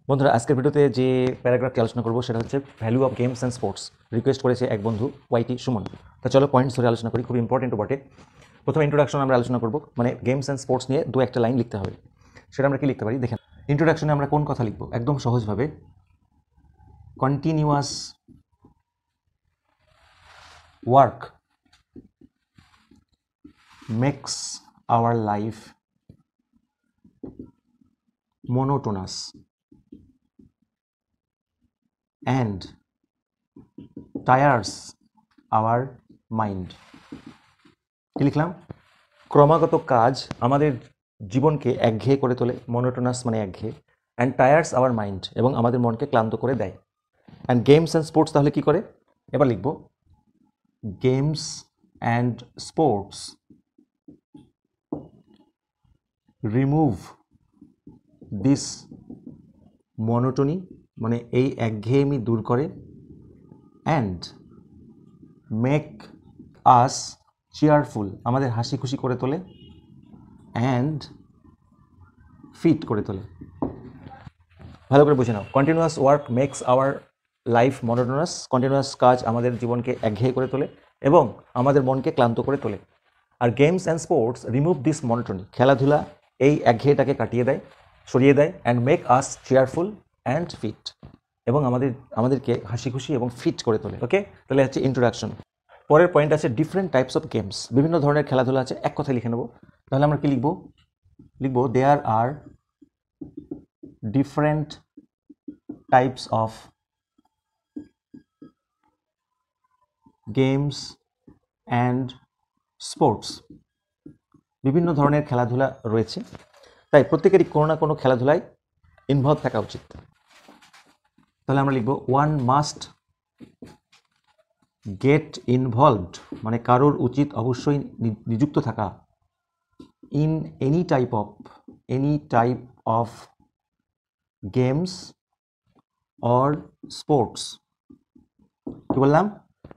বন্ধুরা আজকের ভিডিওতে যে প্যারাগ্রাফটি আলোচনা করব সেটা হচ্ছে value of games and sports. Request করেছে এক বন্ধু ওয়াইটি সুমন। তা চলো পয়েন্টস ধরে আলোচনা করি, খুব ইম্পর্টেন্ট বটে। প্রথমে ইন্ট্রোডাকশন আমরা আলোচনা করব, মানে গেমস অ্যান্ড স্পোর্টস নিয়ে দু একটা লাইন লিখতে হবে। সেটা আমরা কি লিখতে পারি দেখেন। ইন্ট্রোডাকশনে আমরা কোন কথা লিখব? একদম সহজভাবে continuous work makes our life monotonous and tires our mind. কি লিখলাম? ক্রমাগত কাজ আমাদের জীবনকে একঘেয়ে করে তোলে, মনোটোনাস মানে একঘেয়ে, অ্যান্ড টায়ার্স আওয়ার মাইন্ড, এবং আমাদের মনকে ক্লান্ত করে দেয়। অ্যান্ড গেমস অ্যান্ড স্পোর্টস তাহলে কি করে? এবার লিখব games and sports remove this monotony, মানে এই একঘেয়েমি দূর করে, অ্যান্ড মেক আস চেয়ারফুল, আমাদের হাসি খুশি করে তোলে, অ্যান্ড ফিট করে তোলে। ভালো করে বুঝে নাও। Continuous work makes our life monotonous, continuous কাজ আমাদের জীবনকে একঘেয়ে করে তোলে এবং আমাদের মনকে ক্লান্ত করে তোলে। আর games and sports remove this monotony, খেলাধুলা এই একঘেয়েটাকে কাটিয়ে দেয়, সরিয়ে দেয়, and make us cheerful and fit, এবং আমাদেরকে হাসি খুশি এবং ফিট করে তোলে। ওকে, তাহলে হচ্ছে ইন্ট্রোডাকশন। পরের পয়েন্ট আছে ডিফারেন্ট টাইপস অফ গেমস, বিভিন্ন ধরনের খেলাধুলা আছে, এক কথায় লিখে নেব। তাহলে আমরা কি লিখব there are different types of games and sports, বিভিন্ন ধরনের খেলাধুলা রয়েছে, তাই প্রত্যেকেরই কোনো না কোনো খেলাধুলায় ইনভলভ থাকা উচিত। তাহলে আমরা লিখব ওয়ান মাস্ট গেট ইনভলভড, মানে কারোর উচিত অবশ্যই নিযুক্ত থাকা, in any type of games or sports. কি বললাম?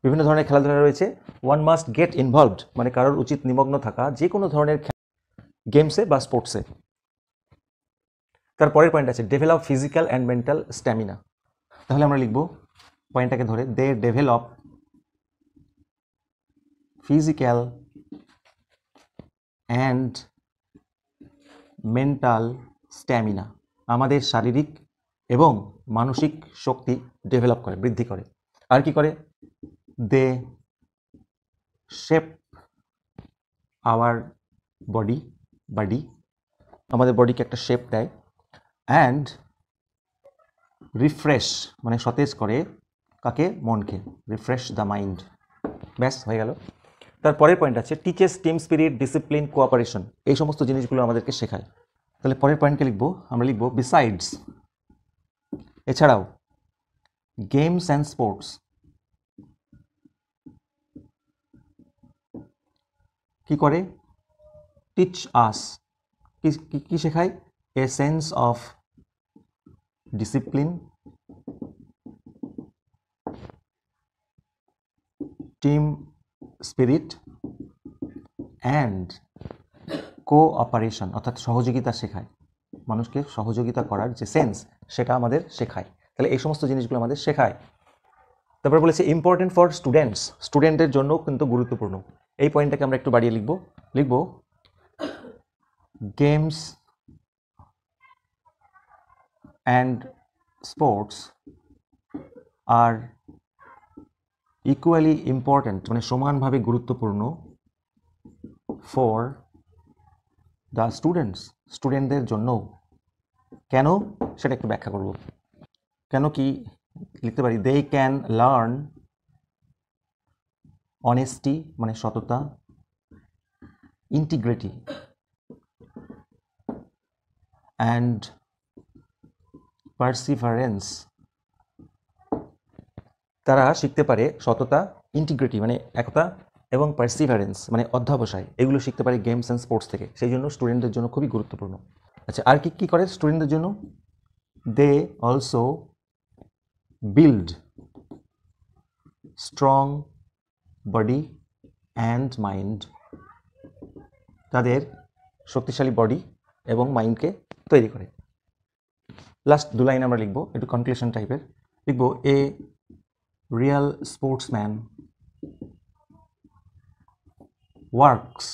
বিভিন্ন ধরনের খেলাধুলা রয়েছে। ওয়ান মাস্ট গেট ইনভলভড মানে কারোর উচিত নিমগ্ন থাকা যে কোনো ধরনের গেমসে বা স্পোর্টসে। তারপরের পয়েন্ট আছে develop physical and mental stamina. তাহলে আমরা লিখব পয়েন্টটাকে ধরে they develop physical and mental stamina, আমাদের শারীরিক এবং মানসিক শক্তি ডেভেলপ করে, বৃদ্ধি করে। আর কি করে? দে শেপ আওয়ার বডি, আমাদের বডিকে একটা শেপ দেয়, অ্যান্ড রিফ্রেশ মানে সতেজ করে কাকে? মনকে, রিফ্রেশ দ্য মাইন্ড। ব্যাস হয়ে গেল। তারপরের পয়েন্ট আছে teaches team spirit, discipline, cooperation, এই সমস্ত জিনিসগুলো আমাদেরকে শেখায়। তাহলে পরের পয়েন্টকে আমরা লিখব বিসাইডস, এছাড়াও গেমস অ্যান্ড স্পোর্টস কি করে? টিচ আস, কি শেখায়? A sense of discipline, team spirit and cooperation, অর্থাৎ সহযোগিতা শেখায়, মানুষকে সহযোগিতা করার যে সেন্স সেটা আমাদের শেখায়। তাহলে এই সমস্ত জিনিসগুলো আমাদের শেখায়। তারপর বলেছে ইম্পর্টেন্ট ফর স্টুডেন্টস, স্টুডেন্টের জন্য কিন্তু গুরুত্বপূর্ণ। এই পয়েন্টটাকে আমরা একটু বাড়িয়ে লিখব games and sports are equally important, মানে সমানভাবে গুরুত্বপূর্ণ ফর দ্য স্টুডেন্টস, স্টুডেন্টদের জন্য। কেন সেটা একটু ব্যাখ্যা করব। কেন কি লিখতে পারি? দে ক্যান লার্ন অনেস্টি মানে সততা, ইন্টিগ্রিটি অ্যান্ড পারসিভারেন্স, তারা শিখতে পারে সততা, ইন্টিগ্রিটি মানে একতা, এবং পারসিভারেন্স মানে অধ্যবসায়, এগুলো শিখতে পারে গেমস অ্যান্ড স্পোর্টস থেকে। সেই জন্য স্টুডেন্টদের জন্য খুবই গুরুত্বপূর্ণ। আচ্ছা, আর কি করে স্টুডেন্টদের জন্য? They also build strong body and mind, তাদের শক্তিশালী বডি এবং মাইন্ডকে তৈরি করে। লাস্ট 2 লাইন আমরা লিখবো, একটু কনক্লুশন টাইপের লিখবো। এ real sportsman works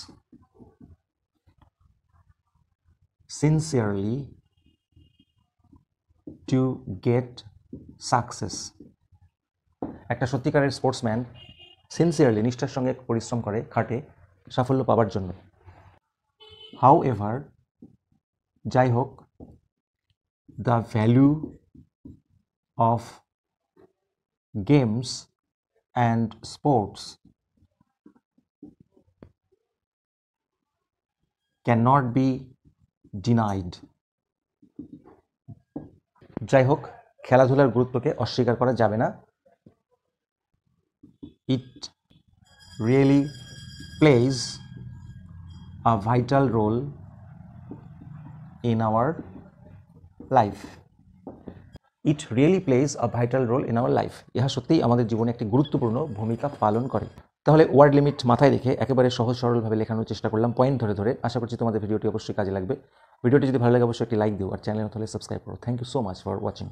sincerely to get success. একটা সত্যিকারের স্পোর্টসম্যান সিনসিয়ারলি নিষ্ঠার সঙ্গে পরিশ্রম করে, খাটে সাফল্য পাওয়ার জন্য। However, যাই হোক, the value of games and sports cannot be denied. যাই হোক, খেলাধুলার গুরুত্বকে অস্বীকার করা যাবে না। It really plays a vital role in our life. It really plays a vital role in our life. ইহা সত্যিই আমাদের জীবনে একটি গুরুত্বপূর্ণ ভূমিকা পালন করে। তাহলে ওয়ার্ড লিমিট মাথায় রেখে একেবারে সহজ সরলভাবে লেখানোর চেষ্টা করলাম, পয়েন্ট ধরে ধরে। আশা করছি তোমাদের ভিডিওটি অবশ্যই কাজে লাগবে। ভিডিওটি যদি ভালো লাগে অবশ্যই একটি লাইক দিও, আর চ্যানেলে হলে সাবস্ক্রাইব করো। Thank you so much for watching.